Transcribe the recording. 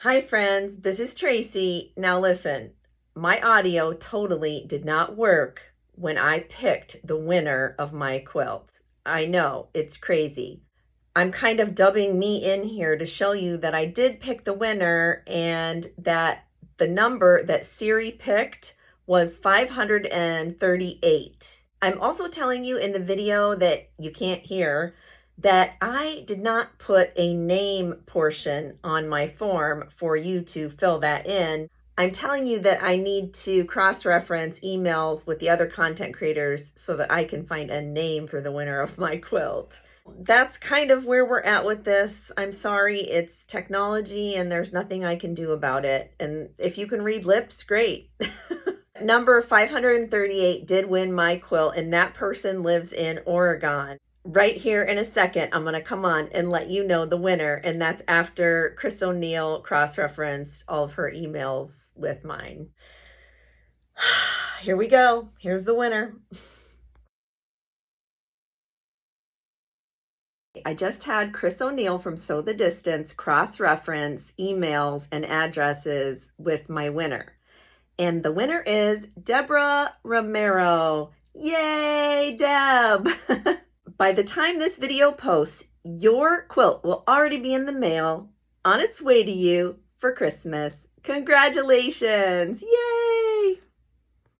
Hi friends, this is Tracy. Now listen, my audio totally did not work when I picked the winner of my quilt. I know, it's crazy. I'm kind of dubbing me in here to show you that I did pick the winner and that the number that Siri picked was 538. I'm also telling you in the video that you can't hear that I did not put a name portion on my form for you to fill that in. I'm telling you that I need to cross-reference emails with the other content creators so that I can find a name for the winner of my quilt. That's kind of where we're at with this. I'm sorry, it's technology and there's nothing I can do about it. And if you can read lips, great. Number 538 did win my quilt, and that person lives in Oregon. Right here in a second, I'm going to come on and let you know the winner, and that's after Chris O'Neill cross-referenced all of her emails with mine. Here we go. Here's the winner. I just had Chris O'Neill from Sew the Distance cross-reference emails and addresses with my winner. And the winner is Deborah Romero. Yay, Deb! By the time this video posts, your quilt will already be in the mail on its way to you for Christmas. Congratulations! Yay!